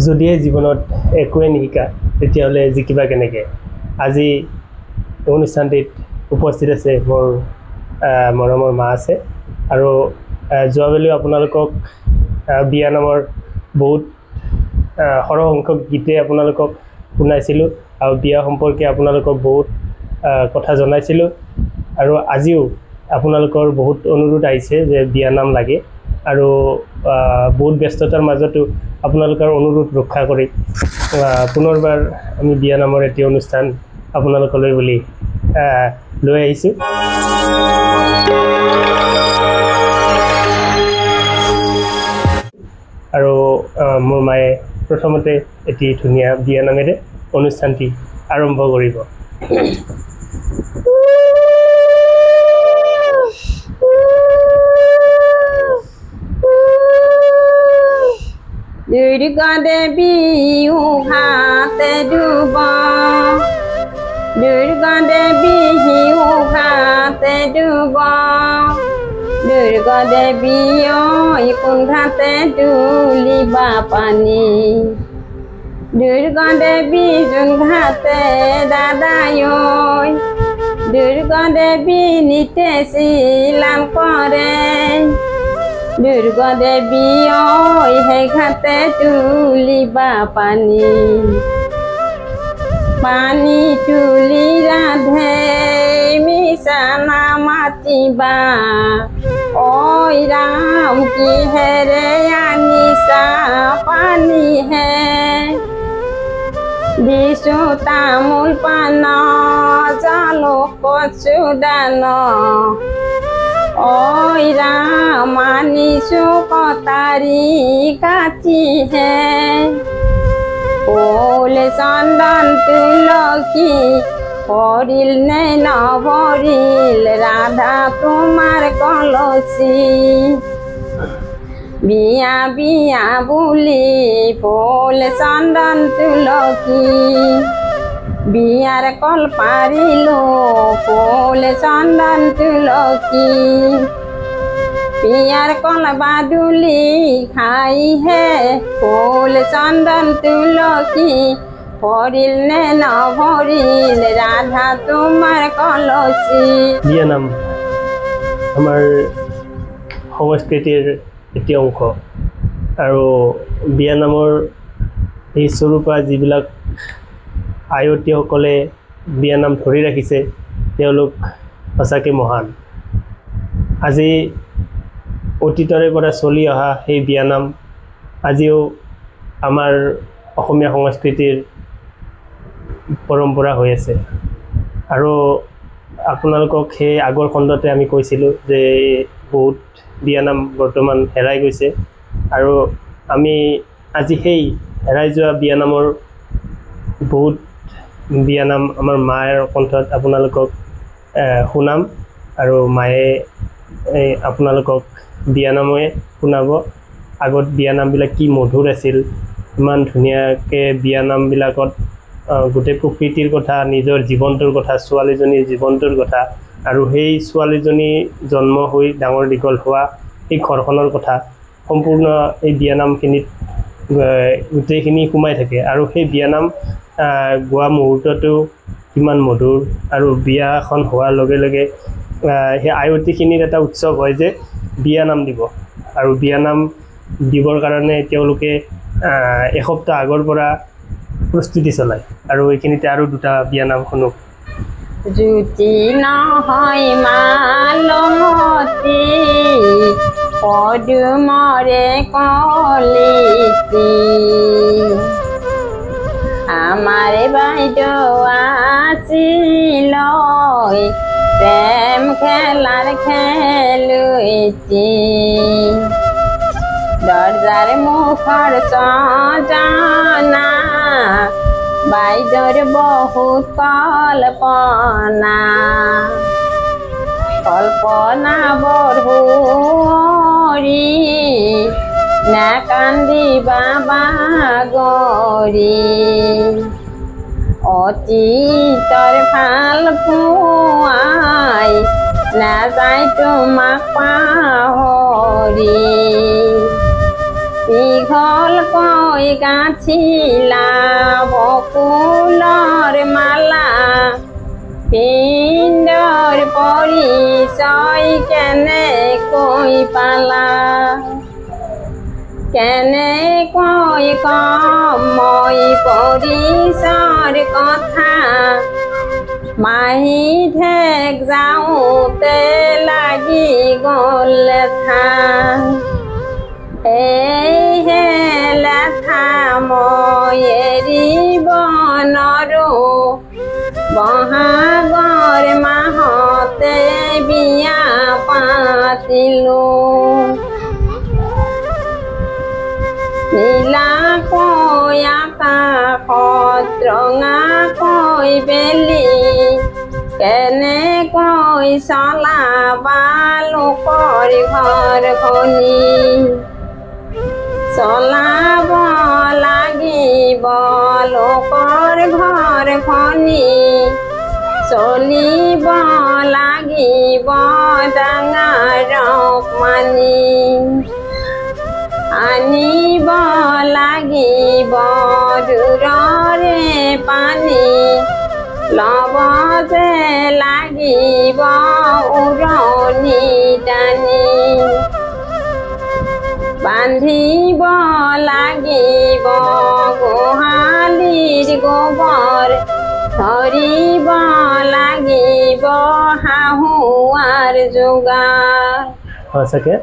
যদিহে জীৱনত একোৱে নিশিকা তেতিয়াহ'লে জিকিবা কেনেকৈ আজি অনুষ্ঠানটিত উপস্থিত আছে মোৰ মৰমৰ মা আছে আৰু যোৱাবেলিও আপোনালোকক বিয়া নামৰ বহুত সৰহ সংখ্যক গীতে আপোনালোকক শুনাইছিলোঁ আৰু বিয়া সম্পৰ্কে আপোনালোকক বহুত কথা জনাইছিলোঁ আৰু আজিও আপোনালোকৰ বহুত অনুৰোধ আহিছে যে বিয়া নাম লাগে আৰু বহুত ব্যস্ততাৰ মাজতো আপোনালোকৰ অনুৰোধ ৰক্ষা কৰি পুনৰবাৰ আমি বিয়া নামৰ এটি অনুষ্ঠান আপোনালোকলৈ বুলি লৈ আহিছোঁ আৰু মোৰ মায়ে প্ৰথমতে এটি ধুনীয়া বিয়া নামেৰে অনুষ্ঠানটি আৰম্ভ কৰিব Durga Devi ughate duba Durga Devi ughate duba Durga Devi oi kunghate duliba pani Durga Devi junghate dadai oi Durga Devi nite silam kore Durga Devi oi he ghate tuliba pani pani tuli radhe misana matiba oi ram ki here anisa pani hai disu tamul pana jalo kochudano oi ramani sukotari kati hai ole sandan tulaki horil naina horil radha tumar kolosi biya biya buli ole sandan tulaki বিয়ার কল পারিলো ফুলে চন্দন তুলসী বিয়ার কল বাদুলি খাই হে ফুল চন্দন তুলসী ভরিল নে নভরিল রাধা তোমার কলসী বিয়া নাম আমাৰ সংস্কৃতিৰ এটি অংশ আৰু বিয়া নামৰ এই স্বৰূপা যিবিলাক আয়তীসকলে বিয়া নাম ধৰি ৰাখিছে তেওঁলোক সঁচাকৈ মহান আজি অতীতৰে পৰা চলি অহা সেই বিয়া নাম আজিও আমাৰ অসমীয়া সংস্কৃতিৰ পৰম্পৰা হৈ আছে আৰু আপোনালোকক সেই আগৰ খণ্ডতে আমি কৈছিলোঁ যে বহুত বিয়া নাম বৰ্তমান হেৰাই গৈছে আৰু আমি আজি সেই হেৰাই যোৱা বিয়া নামৰ বহুত বিয়া নাম আমাৰ মায়েৰ কণ্ঠত আপোনালোকক শুনাম আৰু মায়ে আপোনালোকক বিয়া নামে শুনাব আগত বিয়া নামবিলাক কি মধুৰ আছিল ইমান ধুনীয়াকৈ বিয়া নামবিলাকত গোটেই প্ৰকৃতিৰ কথা নিজৰ জীৱনটোৰ কথা ছোৱালীজনীৰ জীৱনটোৰ কথা আৰু সেই ছোৱালীজনী জন্ম হৈ ডাঙৰ দীঘল হোৱা এই ঘৰখনৰ কথা সম্পূৰ্ণ এই বিয়া নামখিনিত গোটেইখিনি সোমাই থাকে আৰু সেই বিয়া নাম গোৱা মুহূৰ্তটো কিমান মধুৰ আৰু বিয়াখন হোৱাৰ লগে লগে সেই আয়তীখিনিৰ এটা উৎসৱ হয় যে বিয়া নাম দিব আৰু বিয়া নাম দিবৰ কাৰণে তেওঁলোকে এসপ্তাহ আগৰ পৰা প্ৰস্তুতি চলায় আৰু এইখিনিতে আৰু দুটা বিয়া নাম শুনো জুতি নহয় মালমতি পদুমৰে কলিতি আমাৰে বাইদেউ আছিল প্ৰেম খেলাৰ খেলুৱতী দৰজাৰ মুখৰ চজনা বাইদেউৰ বহুত কল্পনা কল্পনা বৰহুৰি না কান্দিবা বাগৰি অতীতৰ ভাল পোৱাই নাযায় তোমাক পাহৰি দীঘলকৈ গাঁঠিলা বকুলৰ মালা পিণ্ডৰ পৰিচয় কেনেকৈ পালা কেনেকৈ কম মই পৰিচয়ৰ কথা মাহী ঠেক যাওঁতে লাগি গ'ল লেঠা হে লেঠা মই এৰিব নোৱাৰোঁ বহাগৰ মাহতে বিয়া পাতিলোঁ নীলাকৈ আকাশত ৰঙাকৈ বেলি কেনেকৈ চলাবা লোকৰ ঘৰখনি চলাব লাগিব লোকৰ ঘৰখনি চলিব লাগিব ডাঙৰক মানি আনিব লাগিব দূৰৰে পানী ল'ব যে লাগিব উৰণি টানি বান্ধিব লাগিব গোহালিৰ গোবৰ ধৰিব লাগিব শাহুৱাৰ যোগাৰ সঁচাকৈ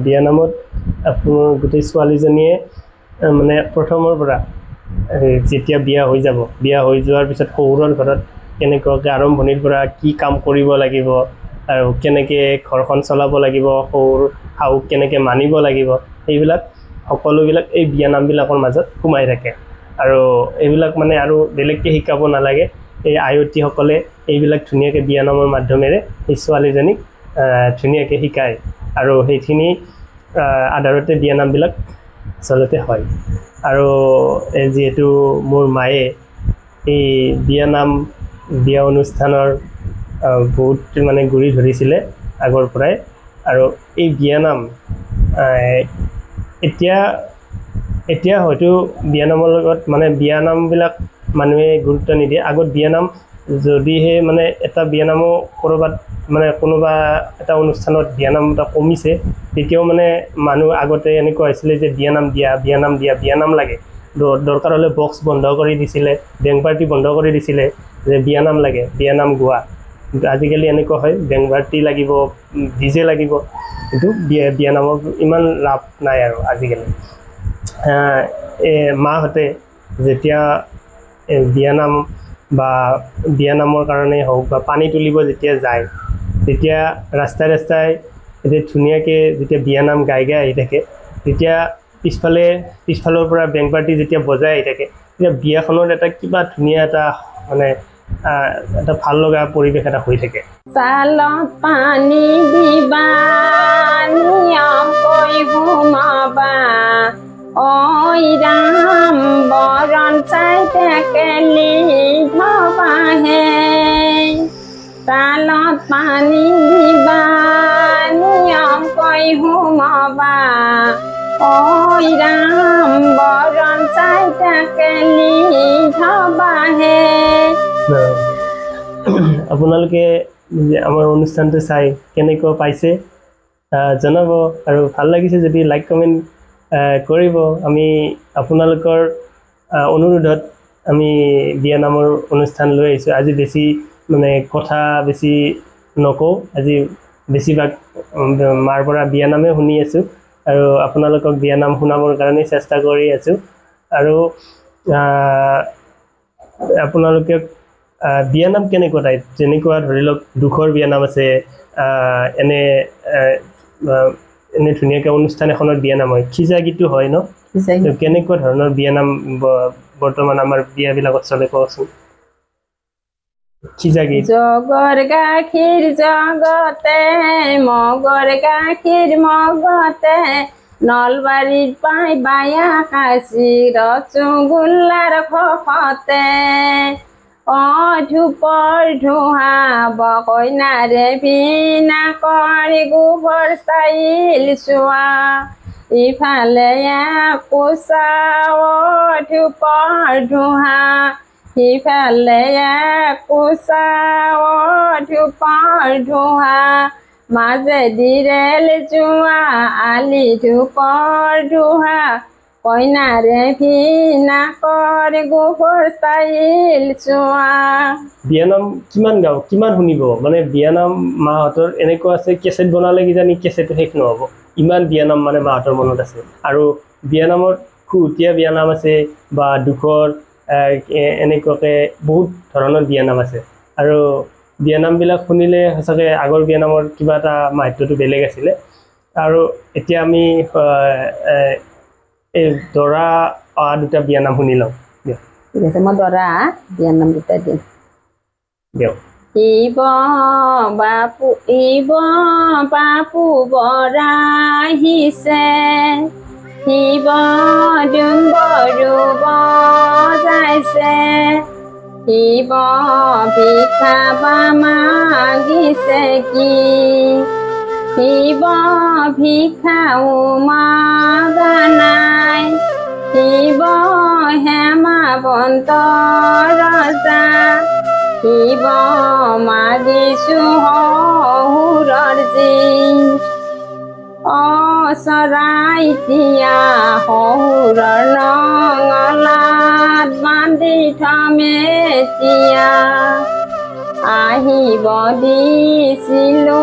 বিয়ানামত আপোনাৰ গোটেই ছোৱালীজনীয়ে মানে প্ৰথমৰ পৰা যেতিয়া বিয়া হৈ যাব বিয়া হৈ যোৱাৰ পিছত শহুৰৰ ঘৰত কেনেকুৱাকৈ আৰম্ভণিৰ পৰা কি কাম কৰিব লাগিব আৰু কেনেকৈ ঘৰখন চলাব লাগিব শহুৰ শাহুক কেনেকৈ মানিব লাগিব এইবিলাক সকলোবিলাক এই বিয়ানামবিলাকৰ মাজত সোমাই থাকে আৰু এইবিলাক মানে আৰু বেলেগকৈ শিকাব নালাগে এই আয়তীসকলে এইবিলাক ধুনীয়াকৈ বিয়ানামৰ মাধ্যমেৰে সেই ছোৱালীজনীক ধুনীয়াকৈ শিকায় আৰু সেইখিনি আধাৰতে বিয়ানামবিলাক আচলতে হয় আৰু যিহেতু মোৰ মায়ে এই বিয়ানাম বিয়া অনুষ্ঠানৰ বহুত মানে গুৰি ধৰিছিলে আগৰ পৰাই আৰু এই বিয়ানাম এতিয়া হয়তো বিয়ানামৰ লগত মানে বিয়ানামবিলাক মানুহে গুৰুত্ব নিদিয়ে আগত বিয়ানাম যদিহে মানে এটা বিয়ানামো ক'ৰবাত মানে কোনোবা এটা অনুষ্ঠানত বিয়ানাম এটা কমিছে তেতিয়াও মানে মানুহ আগতে এনেকুৱা হৈছিলে যে বিয়ানাম লাগে দৰকাৰ হ'লে বক্স বন্ধ কৰি দিছিলে বেং পাৰ্টি বন্ধ কৰি দিছিলে যে বিয়ানাম লাগে বিয়ানাম গোৱা কিন্তু আজিকালি এনেকুৱা হয় বেং পাৰ্টি লাগিব ডিজে লাগিব কিন্তু বিয়ানামৰ ইমান লাভ নাই আৰু আজিকালি মাহঁতে যেতিয়া বিয়ানাম বা বিয়ানামৰ কাৰণেই হওক বা পানী তুলিব যেতিয়া যায় তেতিয়া ৰাস্তাই এতিয়া ধুনীয়াকৈ যেতিয়া বিয়ানাম গাই আহি থাকে তেতিয়া পিছফালৰ পৰা বেং পাৰ্টি যেতিয়া বজাই আহি থাকে তেতিয়া বিয়াখনত এটা কিবা ধুনীয়া এটা মানে এটা ভাল লগা পৰিৱেশ এটা হৈ থাকে চালত পানী দিবা নিয়মকৈ সোমাবা ঐ ৰাম বৰণ চাই টেকেলি ধবাহে চালত পানী দিবা নিয়মকৈ সোমাবা ঐ ৰাম বৰণ চাই টেকেলি ধবাহে আপোনালোকে আমাৰ অনুষ্ঠানটো চাই কেনেকুৱা পাইছে জনাব আৰু ভাল লাগিছে যদি লাইক কমেণ্ট কৰিব আমি আপোনালোকৰ অনুৰোধত আমি বিয়ানামৰ অনুষ্ঠান লৈ আহিছোঁ আজি বেছি মানে কথা বেছি নকওঁ আজি বেছিভাগ মাৰ পৰা বিয়ানামে শুনি আছোঁ আৰু আপোনালোকক বিয়ানাম শুনাবৰ কাৰণে চেষ্টা কৰি আছোঁ আৰু আপোনালোকে বিয়ানাম কেনেকুৱা টাইপ যেনেকুৱা ধৰি লওক দুখৰ বিয়ানাম আছে এনে ধুনীয়াকৈ অনুষ্ঠান এখনত বিয়ানাম হয় খিজা গীতো হয় ন কেনেকুৱা ধৰণৰ বিয়ানাম বৰ্তমান আমাৰ বিয়াবিলাকত চলে কওকচোন খিজা গীত জগৰ গাখীৰ জগতে মগৰ গাখীৰ মগতে নলবাৰীৰ পাই বায়া কাশী ৰসগোল্লাৰ খতে ধূপৰ ধোঁহা কইনাৰে ভিনা কৰি গোবৰ চাইল চোৱা ইফালে কোচা ধূপৰ ধোঁহা সিফালে কোচা ধূপৰ ধোঁহা মাজেদি ৰেল যোৱা আলি ধূপৰ ধোঁহা কইনাৰে ভিনা কৰে গোবৰ চাইল চোৱা। বিয়ানাম কিমান গাওঁ কিমান শুনিব মানে বিয়ানাম মাহঁতৰ এনেকুৱা আছে কেছেট বনালে কিজানি কেছেটো শেষ নহ'ব ইমান বিয়ানাম মানে মাহঁতৰ মনত আছে আৰু বিয়ানামৰ খুহুতীয়া বিয়ানাম আছে বা দুখৰ এনেকুৱাকৈ বহুত ধৰণৰ বিয়ানাম আছে আৰু বিয়ানামবিলাক শুনিলে সঁচাকৈ আগৰ বিয়ানামৰ কিবা এটা মাহাত্ম্যটো বেলেগ আছিলে আৰু এতিয়া আমি এই দৰা অহা দুটা বিয়ানাম শুনি লওঁ ঠিক আছে মই দৰা বিয়ানাম দুটা দিম দিয়ক ইব বাপু বৰা আহিছে শিৱ ডুম্বৰু বজাইছে শিৱ ভিক্ষা মাগিছে কি শিৱ ভিক্ষাও মাগা নাই শিৱ হেমাবন্ত ৰজা শিৱ মাগিছো শহুৰৰ যি চৰাইতিয়া শহুৰৰ নঙলাত বান্ধি থমে এতিয়া আহিব দিছিলো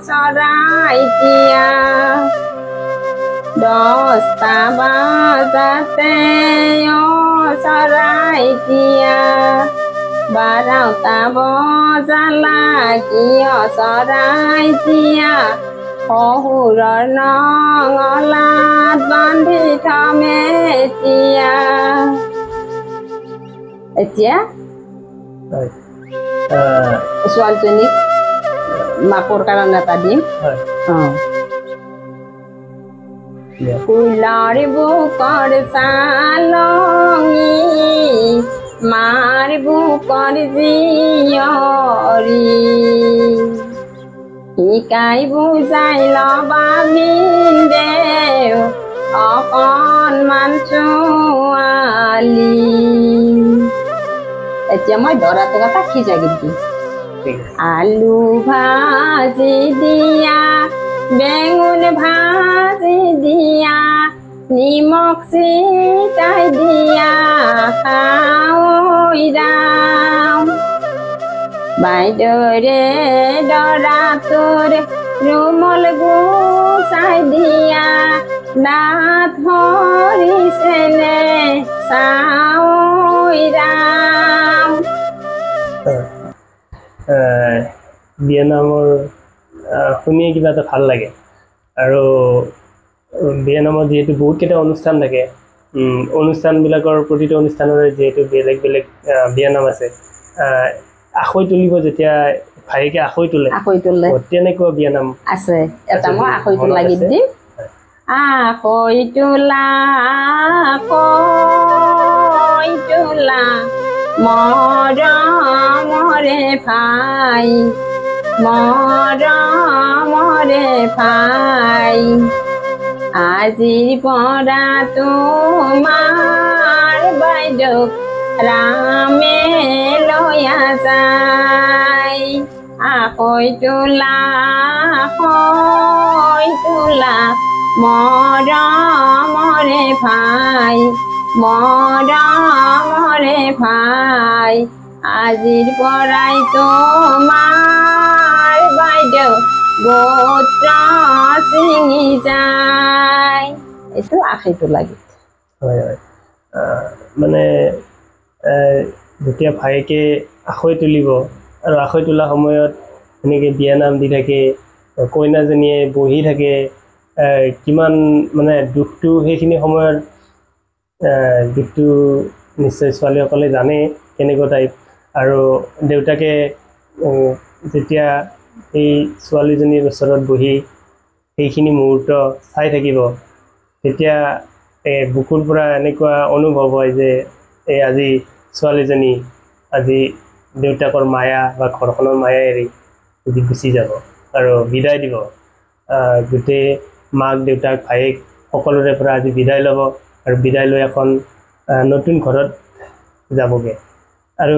চৰাইতিয়া 10টা বাজাতে চৰাইতিয়া 12টা বজালা কিয় চৰাইতিয়া শহুৰৰ নঙলাত বান্ধি থমে এতিয়া ছোৱালীজনীক মাকৰ কাৰণে এটা দিম ফুলৰ বুকৰ চালঙি মাৰ বুকৰ জীয়ৰী শিকাই বুজাই ল'বা ভিনদেউ অকণমান ছোৱালী এতিয়া মই দৰাটোক এটা খিজা গীত দিম আলু ভাজি দিয়া বেঙুন ভাজি দিয়া নিমখ ছিটাই দিয়া খাওঁ বাইদেউৰে দৰাটোৰ ৰুমল গুচাই দিয়া দাঁত সৰিছেনে চাওঁ বিয়ানামৰ শুনিয়ে কিবা এটা ভাল লাগে আৰু বিয়ানামত যিহেতু বহুতকেইটা অনুষ্ঠান থাকে অনুষ্ঠানবিলাকৰ প্ৰতিটো অনুষ্ঠানৰে যিহেতু বেলেগ বেলেগ বিয়ানাম আছে আখৈ তুলিব যেতিয়া ভায়েকে আখৈ তোলে তেনেকুৱা বিয়ানাম আছে এটা মই আখৈ তোলা গীত দিম আখৈ তোলা মৰমৰে ভাই মৰমৰে ভাই আজিৰ পৰা তোমাৰ বাইদেউ ৰামে লয়া যায় আখৈ তোলা মৰমৰে ভাই মৰমৰে ভাই আজিৰ পৰাই তোমাৰ বাইদেউ গোত্ৰ ছিঙি যায় এইটো আখৈ তোলা গীত হয় হয় মানে যেতিয়া ভায়েকে আখৈ তুলিব আৰু আখৈ তোলা সময়ত এনেকৈ বিয়ানাম দি থাকে কইনাজনীয়ে বহি থাকে কিমান মানে দুখটো সেইখিনি সময়ত দুখটো নিশ্চয় ছোৱালীসকলে জানে কেনেকুৱা টাইপ আৰু দেউতাকে যেতিয়া এই ছোৱালীজনীৰ ওচৰত বহি সেইখিনি মুহূৰ্ত চাই থাকিব তেতিয়া বুকুৰ পৰা এনেকুৱা অনুভৱ হয় যে এই আজি ছোৱালীজনী আজি দেউতাকৰ মায়া বা ঘৰখনৰ মায়া এৰি যদি গুচি যাব আৰু বিদায় দিব, গোটেই মাক দেউতাক ভায়েক সকলোৰে পৰা আজি বিদায় ল'ব আৰু বিদায় লৈ এখন নতুন ঘৰত যাবগৈ। আৰু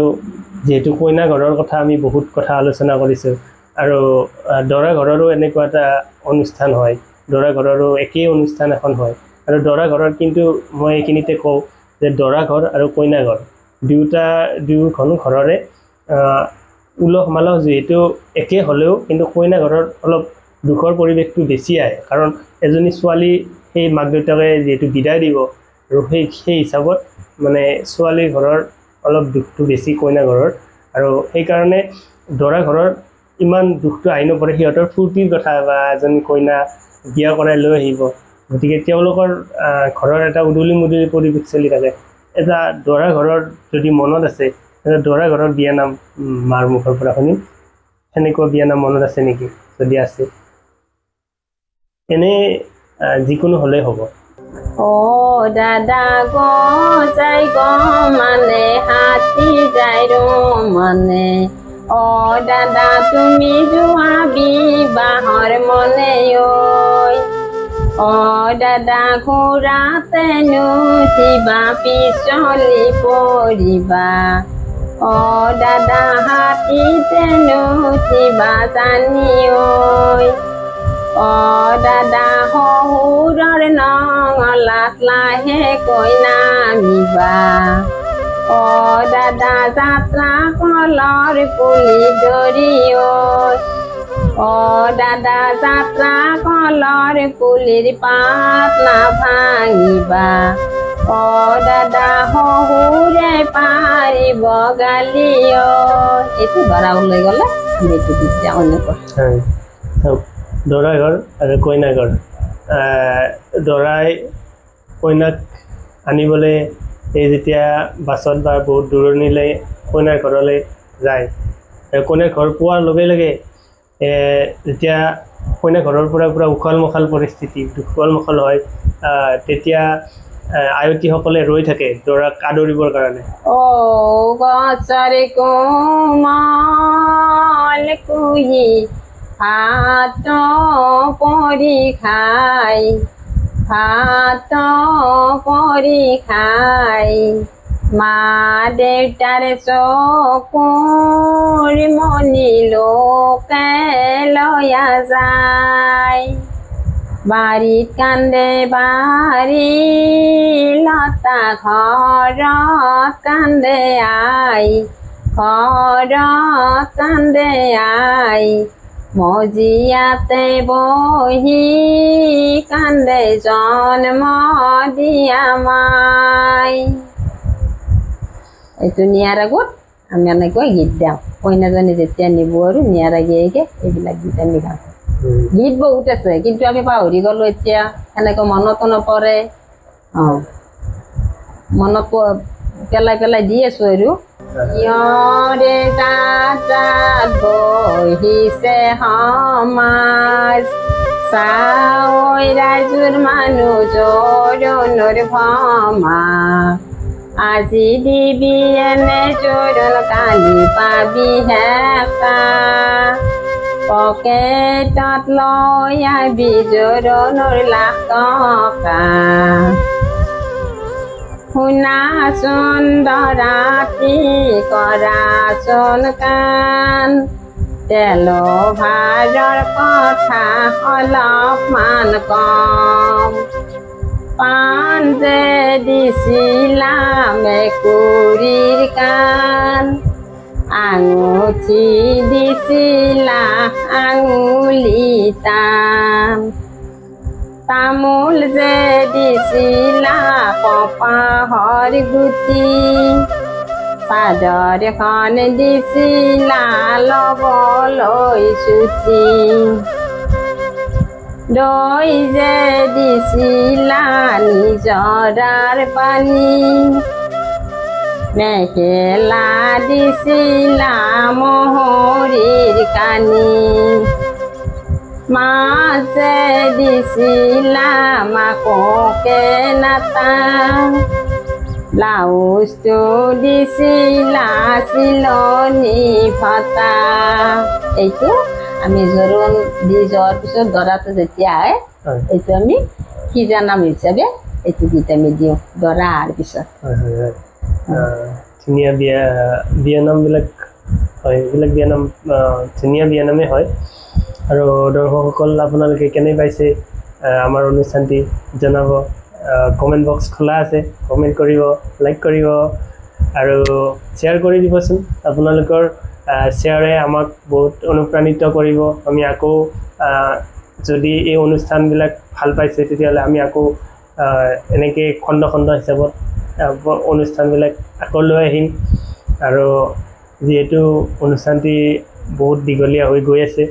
যিহেতু কইনা ঘৰৰ কথা আমি বহুত কথা আলোচনা কৰিছোঁ আৰু দৰা ঘৰৰো এনেকুৱা এটা অনুষ্ঠান হয়, দৰা ঘৰৰো একেই অনুষ্ঠান এখন হয়। আৰু দৰা ঘৰৰ কিন্তু মই এইখিনিতে কওঁ যে দৰা ঘৰ আৰু কইনা ঘৰ দুয়োখন ঘৰৰে উলহ মালহ যিহেতু একে হ'লেও কিন্তু কইনা ঘৰত অলপ দুখৰ পৰিৱেশটো বেছি আহে, কাৰণ এজনী ছোৱালী সেই মাক দেউতাকে যিহেতু বিদায় দিব আৰু সেই হিচাপত মানে ছোৱালীৰ ঘৰৰ অলপ দুখটো বেছি কইনা ঘৰৰ। আৰু সেইকাৰণে দৰা ঘৰৰ ইমান দুখটো আহি নপৰে, সিহঁতৰ ফূৰ্তিৰ কথা বা এজনী কইনা বিয়া কৰাই লৈ আহিব, গতিকে তেওঁলোকৰ ঘৰৰ এটা উদুলি মুদুলি পৰিৱেশ চলি থাকে। এটা দৰা ঘৰৰ যদি মনত আছে, দৰা ঘৰৰ বিয়ানাম মাৰ মুখৰ পৰা শুনিম, সেনেকুৱা বিয়ানাম মনত আছে নেকি? যদি আছে এনে যিকোনো হ'লেই হ'ব। দাদা যাই মানে হাতী যাই মানে, দাদা তুমি যোৱা বিবাহৰ মনে দাদা ঘোঁৰাতে নুঠিবা পিছলি পৰিবা, দাদা হাতীতে নুঠিবা জানি দাদা শহুৰৰ নঙলাত লাহেকৈ নামিবা, দাদা যাত্ৰা কলৰ পুলি ধৰি দাদা যাত্ৰা কলৰ পুলিৰ পাত নাভাঙিবা, দাদা শহুৰে পাৰিব গালি। এইটো দৰা ওলাই গ'লে এইটো তেতিয়া এনেকুৱা দৰা ঘৰ আৰু কইনা ঘৰ। দৰাই কইনাক আনিবলৈ এই যেতিয়া বাছত বা বহুত দূৰণিলৈ কইনাৰ ঘৰলৈ যায়, কইনাৰ ঘৰ পোৱাৰ লগে লগে যেতিয়া কইনা ঘৰৰ পৰা পূৰা উখল মাখল পৰিস্থিতি, উখল মাখল হয়, তেতিয়া আয়তীসকলে ৰৈ থাকে দৰাক আদৰিবৰ কাৰণে। গছৰ কোমল কুহি ভাত পৰি খাই, মা দেউতাৰ চকুৰ মনি লোকে লয়া যায়, বাৰীত কান্দে বাৰী লতা ঘৰত কান্দে আই, মজিয়াতে বহি কান্দে জন্ম দিয়া মাই। এইটো নিয়াৰ আগত আমি এনেকৈ গীত গাওঁ, কইনাজনী যেতিয়া নিব আৰু নিয়াৰ আগে এইবিলাক গীত আমি গাওঁ। গীত বহুত আছে কিন্তু আমি পাহৰি গ'লো এতিয়া, এনেকৈ মনতো নপৰে। মনত পেলাই দি আছো আৰু ইয়ৰে যাত্ৰাত বহিছে সমাজ, চাৱৈ ৰাইজৰ মানুহ জোৰোণৰ ভমা, আজি দিবি এনে জোৰোণ কালি পাবি হেঁচা, পকেটত লৈ আহিবি জোৰোণৰ লাখ টকা, শুনাচোন দৰাতি কৰাচোন কাণ, তেলো ভাৰৰ কথা অলপমান কম, পাণ যে দিছিলা মেকুৰীৰ কাণ, আঙুঠি দিছিলা আঙুলি টান, তামোল যে দিছিলা কপাহৰ গুটি, চাদৰখন দিছিলা ল'বলৈ চুটি, দৈ যে দিছিলা নিজৰাৰ পানী, মেখেলা দিছিলা মহৰীৰ কানি, মাছ যে দিছিলা মাককে নাটা, ব্লাউজটো দিছিলা চিলনি ফটা এইটো আমি জোৰোণ দি যোৱাৰ পিছত দৰাটো যেতিয়া আহে এইটো আমি সিজা নাম হিচাপে এইটো গীত আমি দিওঁ দৰা অহাৰ পিছত ধুনীয়া বিয়ানামবিলাক হয় এইবিলাক বিয়ানাম ধুনীয়া বিয়ানামেই হয় আৰু দৰ্শকসকল আপোনালোকে কেনে পাইছে আমাৰ অনুষ্ঠানটি জনাব কমেণ্ট বক্স খোলা আছে কমেণ্ট কৰিব লাইক কৰিব আৰু শ্বেয়াৰ কৰি দিবচোন আপোনালোকৰ শ্বেয়াৰে আমাক বহুত অনুপ্ৰাণিত কৰিব আমি আকৌ যদি এই অনুষ্ঠানবিলাক ভাল পাইছে তেতিয়াহ'লে আমি আকৌ এনেকৈ খণ্ড খণ্ড হিচাপত অনুষ্ঠানবিলাক আকৌ লৈ আহিম আৰু যিহেতু অনুষ্ঠানটি বহুত দীঘলীয়া হৈ গৈ আছে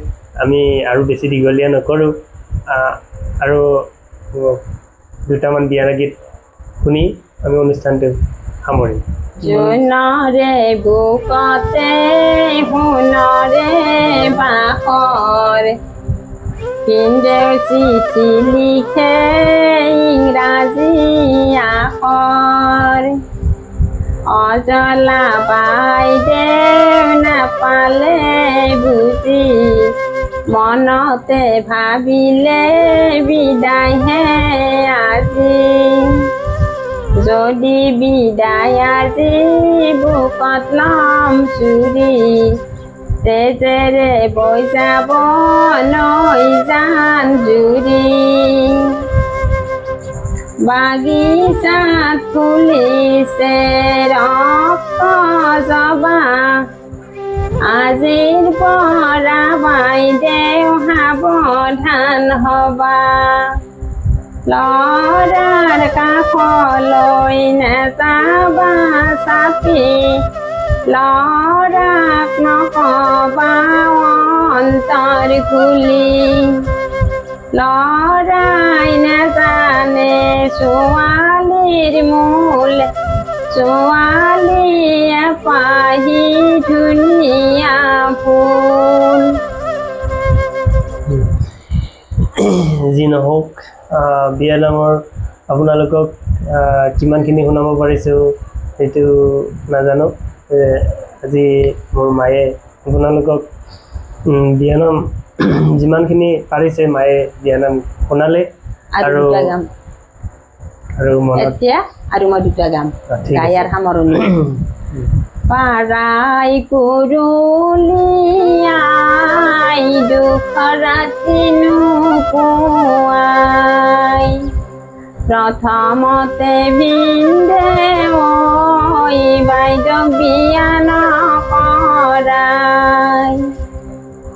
আমি আৰু বেছি দীঘলীয়া নকৰোঁ আৰু দুটামান বিয়াৰ গীত শুনি আমি অনুষ্ঠানটো সামৰিম জোনৰে বুকতে সোণৰে বাখৰ পিন্ধে চিঠি লিখে ইংৰাজী আখৰ অজলা বাইদেউ নাপালে বুজি মনতে ভাবিলে বিদায়হে আজি যদি বিদায় আজি বুকত লম চুৰি তেজেৰে বৈ যাব নৈ জান জুৰি বাগিচাত ফুলিছে ৰক্ত জবা আজিৰ পৰা বাইদেউ সাৱধান হবা লৰাৰ কাষলৈ নাযাবা চাপি লৰাক নকবা অন্তৰ খুলি লৰাই নাজানে ছোৱালীৰ মূল ছোৱালীয়ে পাহি ধুনীয়া ফুল যি নহওক বিয়ানামৰ আপোনালোকক কিমানখিনি শুনাব পাৰিছোঁ সেইটো নাজানো আজি মোৰ মায়ে আপোনালোকক বিয়ানাম যিমানখিনি পাৰিছে মায়ে বিয়ানাম শুনালে আৰু এতিয়া আৰু মই দুটা গাম গায়াৰ সামৰণি পাৰাই কুৰুলিয়াই দুখ ৰাতি নুপুৱাই প্ৰথমতে ভিন্দে ঐ বাইদেউক বিয়া নকৰাই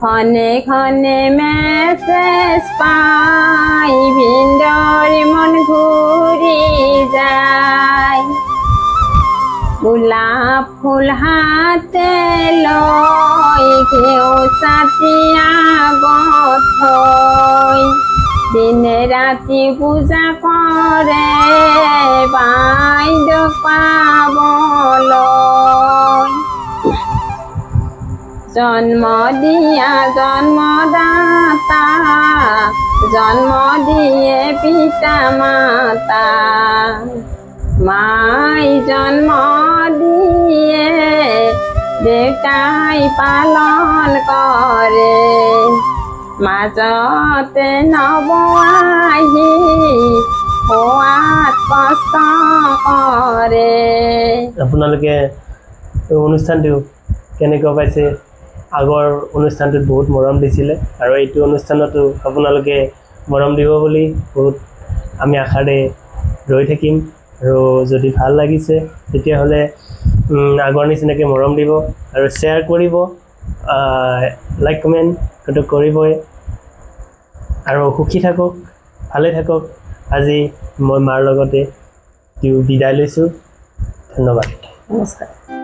খনে খনে মেছেজ পাই ভিন্দৰ মন ঘূৰি যায় গোলাপ ফুল হাতে লৈ ঘেউ চাতিয়া গত থৈ দিনে ৰাতি পূজা কৰে বাইদেউক পাবলৈ জন্ম দিয়া জন্মদাতা জন্ম দিয়ে পিতা মাতা মাই জন্ম দিয়ে দেউতাই পালন কৰে মাজতে নবআহি খোৱাত কষ্ট কৰে আপোনালোকে অনুষ্ঠানটো কেনেকুৱা পাইছে আগৰ অনুষ্ঠানটোত বহুত মৰম দিছিলে আৰু এইটো অনুষ্ঠানতো আপোনালোকে মৰম দিব বুলি বহুত আমি আশাৰে ৰৈ থাকিম আৰু যদি ভাল লাগিছে তেতিয়াহ'লে আগৰ নিচিনাকৈ মৰম দিব আৰু শ্বেয়াৰ কৰিব লাইক কমেণ্ট সেইটো কৰিবই আৰু সুখী থাকক ভালে থাকক আজি মই মাৰ লগতে বিদায় লৈছোঁ ধন্যবাদ নমস্কাৰ